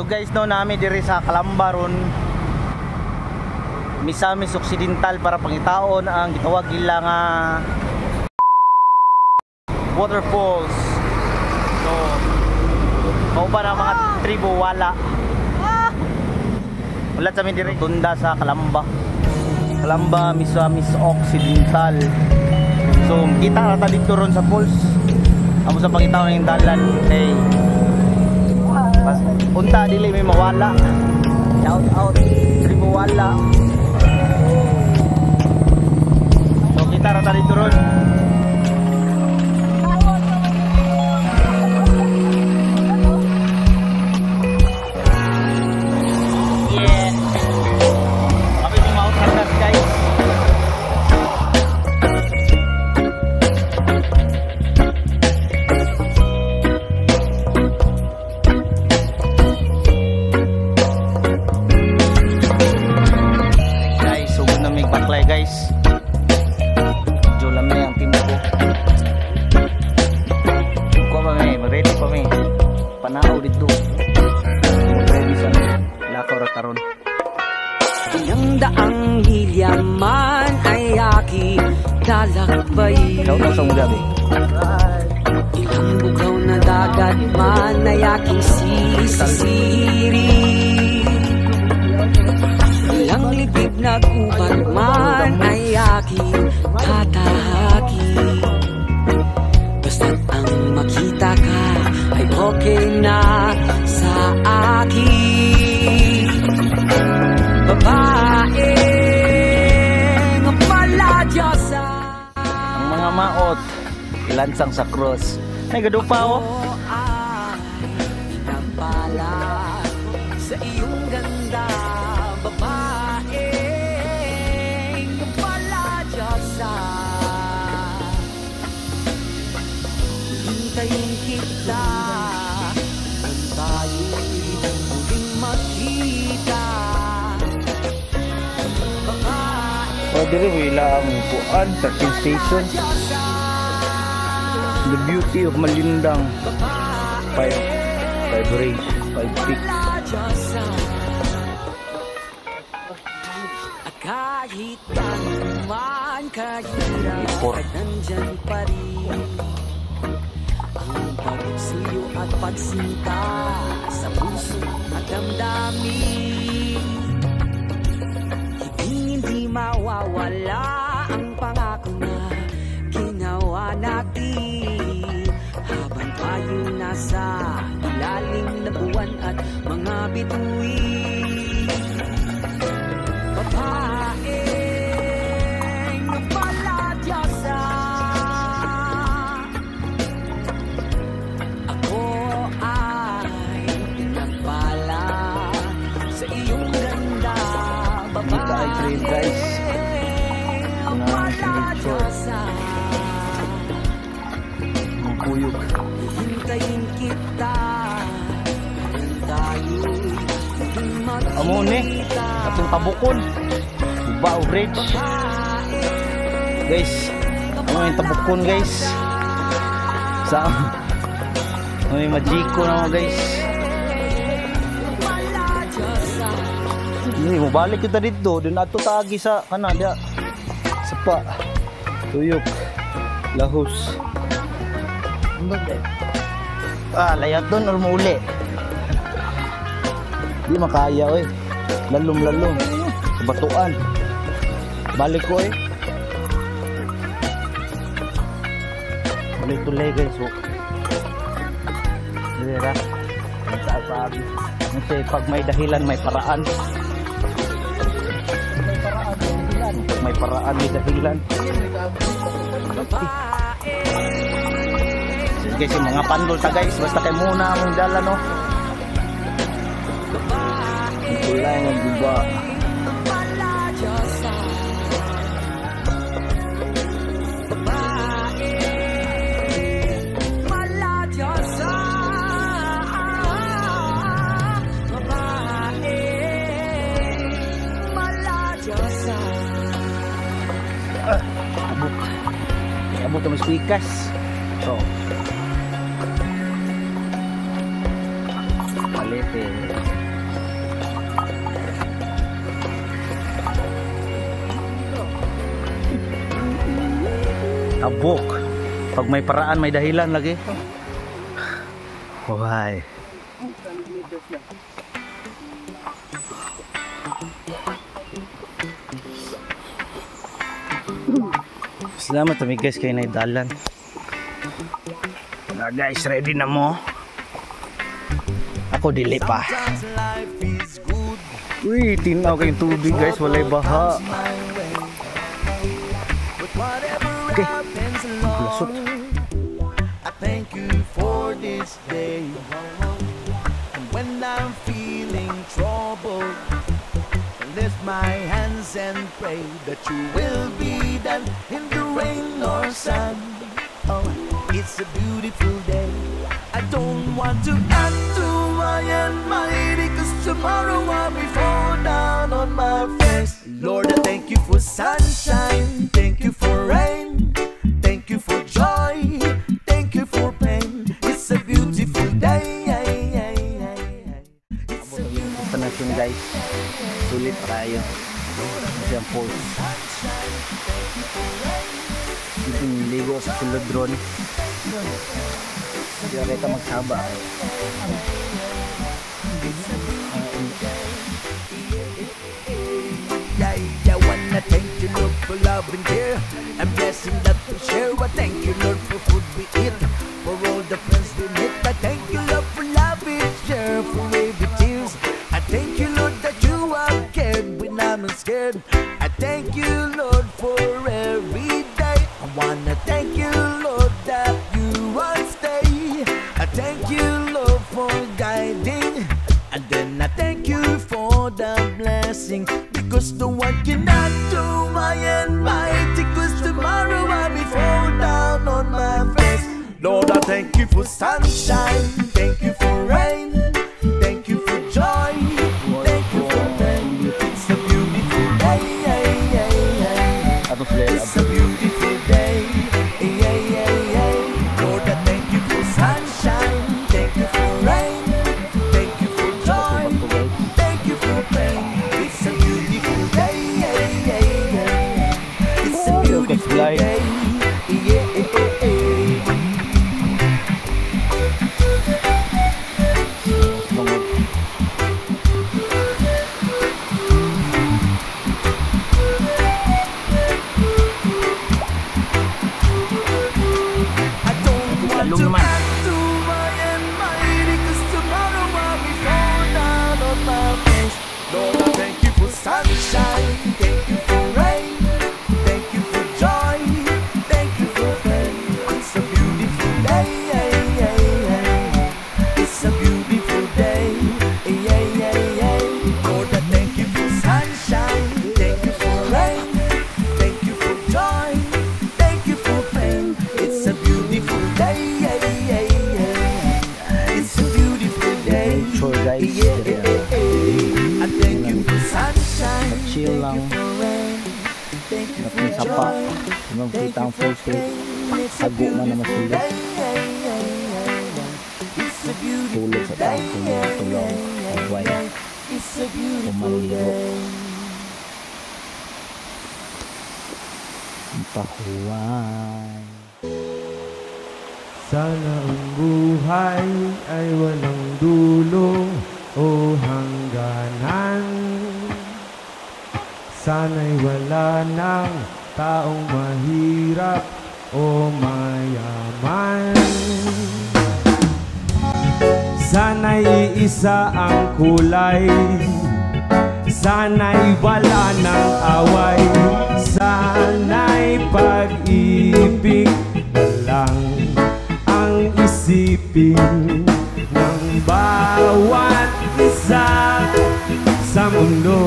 So guys, no, nami diri sa Calamba ron Misamis Occidental para pangitaon ang gitawag ila nga waterfalls. So mao pa na mga tribo wala. Wala sa mi diri tunda sa Calamba. Calamba Misamis Occidental. So kita ata dito ron sa falls. Amo sa pangitaon ng dalan kay pas unta dili may mawala. Shout out tribo wala. So kita rata dito ron. Yeah. Kami ni Mount Handas guys. Guys, jola may ang timbo ko ba may ready pa may panao dito ready sa lakaw ra karon ang daang hilyaman ay aki lalakbay daw sa gabi ilang bugaw na dagat man ay aking sisiri ilang libig na gubat man ay aking tatahaki basta't ang makita ka ay okay na sa akin babae nga pala Diyosa ang mga maot lansang sa cross may gadupa oh pinapala sa iyong ganda babae nga pala Diyosa hintayin kita ang tayo'y muling magkita babae diri wala ang puan sa station the beauty of Malindang 5 range 5 peak kahit naman kahirap at nandyan pa rin ang pagsuyo at pagsinta sa puso at damdamin hindi mawawala ang pangako na ginawa natin habang tayo nasa ilalim na buwan at mga bituin babae nga pala Diyosa ako ay pinagpala sa iyong ganda babae guys nga pala Diyosa ang kuyog hintayin kita tayo'y amo ni atong tabukon Bao Bridge guys ano yung tabukon guys sa ano yung majiko na mo guys hindi mo balik kita dito dun ato tagi sa Canada sapa tuyok lahos layat dun or muli di makaya eh lalong sa batuan balik ko eh balik tulay guys so dira sabi kasi pag may dahilan may paraan may paraan may dahilan guys yung mga pandol ta guys basta kayo muna among dala no kulay ng guba abot ang spikas so palete abok. Pag may paraan, may dahilan lagi. Why? Salamat kami guys kay naidalan. Na guys, ready na mo? Ako dili pa. Uy, tinaw kayong tubig guys, walay baha. Okay, lasot. I thank you for this day. And when I'm feeling troubled, lift my hands and pray that you will be there in the rain or sun. Oh, it's a beautiful day. I don't want to add to my mighty, cause tomorrow I'll be fall down on my face. Lord, I thank you for sunshine, thank you for rain, thank you for joy, thank you for pain. It's a beautiful day. Ito na yun guys, sulit tayo. Ito yung falls. Dito niligo sa Sulodron. Hindi na kita magsaba. I wanna thank you Lord for love and care and blessing that we share. I thank you Lord for food we eat, for all the friends we meet. I thank you Lord for love we share, for every tears. I thank you Lord that you are cared when I'm scared. I thank you Lord for every day. I wanna thank you Lord that you will stay. I thank you Lord for guiding, and then I thank you for the blessing, because no one cannot do my mighty, cause tomorrow I'll be fall down on my face. Lord, I thank you for sunshine, thank you for rain, thank you for joy, thank you for pain. It's a beautiful day. It's a beautiful day. Lord, I thank you for sunshine, thank you for rain, thank you for joy, thank you for pain. It's a beautiful day. It's a beautiful day. Sunshine, thank you for rain, thank you for joy, thank you for pain. It's a beautiful day. It's a beautiful day. Lord, I thank you for sunshine, thank you for rain, thank you for joy, thank you for pain. It's a beautiful day. It's a beautiful day. Sure guys, I thank you for sunshine, chill lang. Natin sapa. Nung kita ang full state, sago man na masulit. Tulog sa tao, tulong, agway, pumaliro. Pahuway. Sana ang buhay ay walang dulo o hangganan. Sana'y wala ng taong mahirap o mayaman. Sana'y iisa ang kulay, sana'y wala ng away, sana'y pag-ibig na lang ang isipin ng bawat isa sa mundo.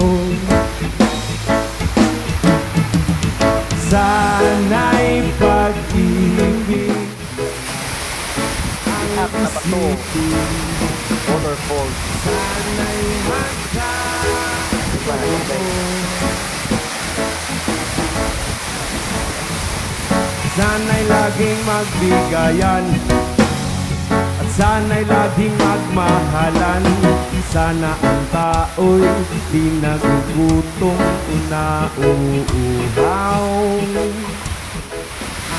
Sana'y pag-ibig ang isipin, Waterfall. sana'y magkakaroon, sana'y laging magbigayan, at sana'y laging magmahalan. Sana ang tao'y di nagugutom o nauuhaw.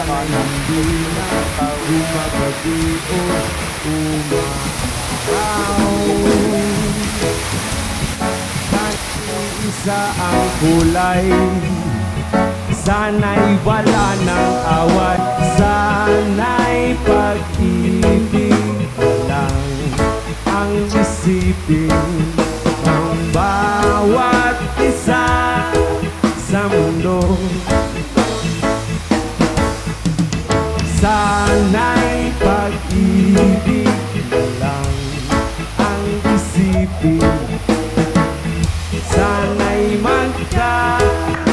Hindi na gumagabi o umaraw. Isa ang kulay, sana'y wala ng awat, sana'y pag-ibig lang ang isipin ng bawat isa sa mundo. Sana'y pag-ibig lang ang isipin, sana'y magka-totoo.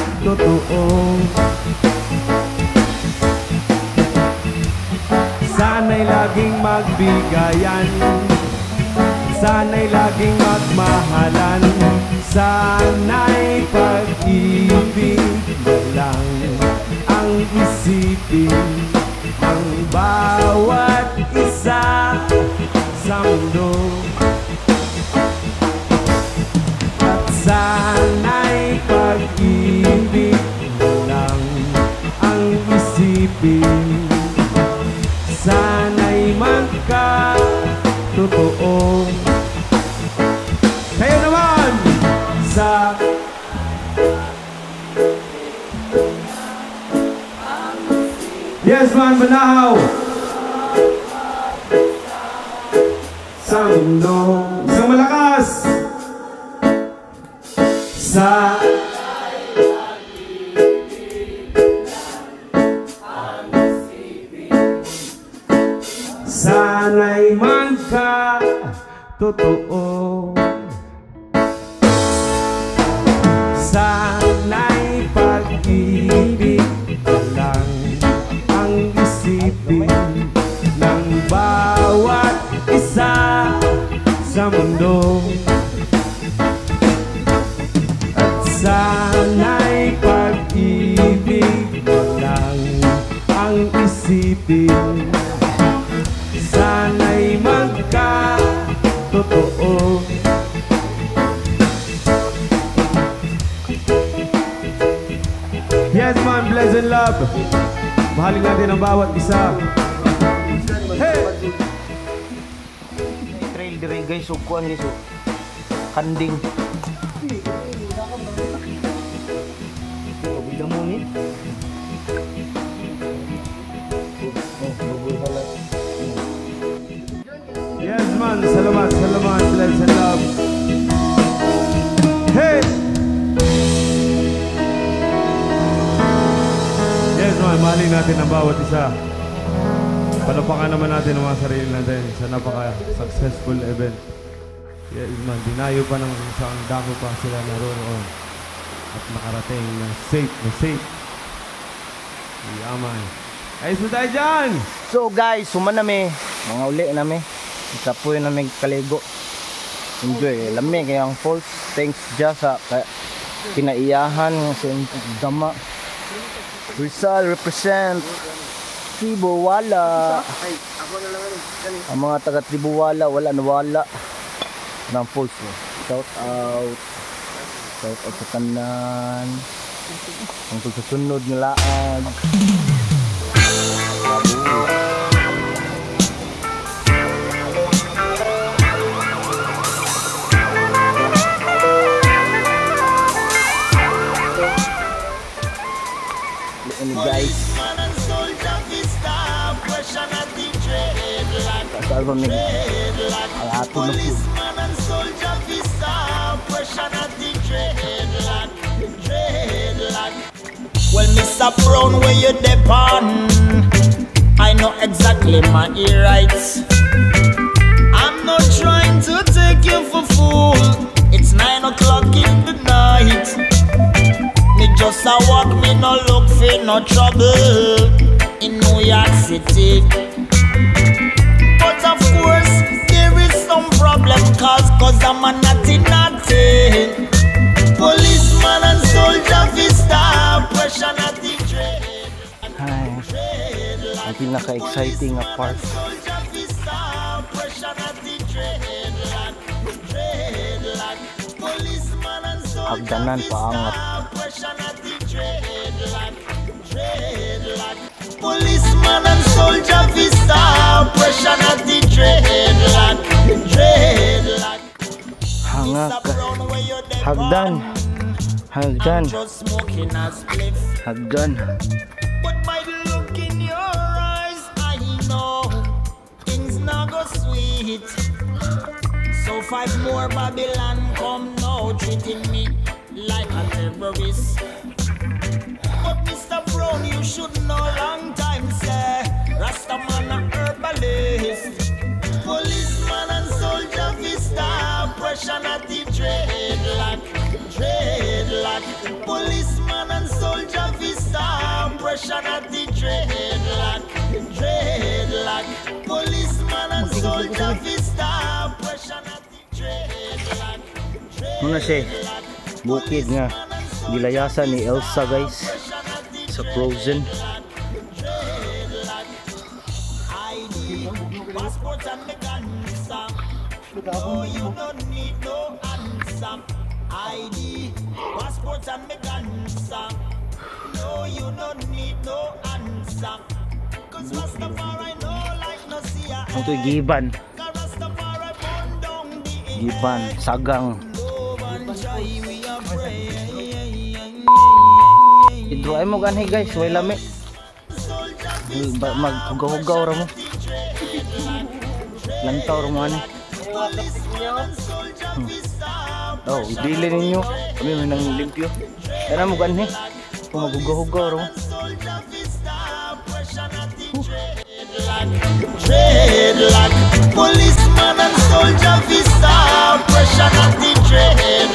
Sana'y laging magbigayan, sana'y laging magmahalan, sana'y pag-ibig lang ang isipin ng bawat isa sa mundo. At sana'y pag-ibig lang ang isipin, sana'y magka-totoo. Kayo naman sa Yes man, Manahaw sa mundo. Isang malakas sa sana'y magka-totoo. Sana'y pag-ibig lang ang isipin ng bawat isa sa mundo. At sana'y pag-ibig lang ang isipin, sana'y magka-totoo. Yes man, bless and love. Mahalin natin ang bawat isa. Hey! Trail dire guys, so kuan ni so handing. Bigla mo ni. Yes man, salamat, salamat, bless and love. Hey! Yes man, mahalin natin ang bawat isa. Palapakan naman natin ang mga sarili natin sa napaka-successful event. Yes man, dinayo pa ng isang dako pa sila naroon at nakarating na safe. Yaman. Ayos mo tayo dyan! So guys, suman nami, mga uli nami. Isapoy nami kaligo. Enjoy, lami kayang falls. Thanks dya sa kinaiyahan sa dama. Rizal represent Tribuwala. Ang mga taga Tribuwala wala nawala ng falls. Shout out sa tanan. Ang susunod ng laag. Guys, kasal kami ang ato na food. Well, Mr. Brown, where you depend? I know exactly my rights. I'm not trying to take you for fool. It's 9 o'clock in the night. Me just a walk, me no look for no trouble in New York City. But of course, there is some problem cause I'm a naughty. Policeman and soldier vista, pressure not the trade. Ay, ang pinaka-exciting na part. Hagdanan paangat. Police soldier vista, pressure not the dreadlock, dreadlock. Hangak. Hagdan. Hagdan. Just smoking a spliff. Hagdan. But by the look in your eyes, I know things not go sweet. So 5 more Babylon come now, treating me like a terrorist. But Mr. Brown, you should know long time, sir. Rastaman a herbalist. Policeman and soldier vista, pressure not the dreadlock, dreadlock. Policeman and soldier vista, pressure not the dreadlock, dreadlock. Policeman and soldier vista, pressure not the dreadlock, Muna siya, bukid nga gilayasan ni Elsa guys sa Frozen. passport and me cancer. No, you don't need no answer. ID, passport and me cancer. No, you don't need no answer. Cause Rastafari no like no see ya. Ang to'y giban. Cause Rastafari burn down the Giban, sagang. no one try we are pray. Idroay mo ganhi guys, way lami. Maghugaw-hugaw ra mo. Lantaw ra mo ani. Oh, dili ninyo. Kami may nang limpyo. Kana mo ganhi. Kung maghugaw-hugaw ra mo. Dreadlock, policeman and soldier vista, pressure not the dreadlock.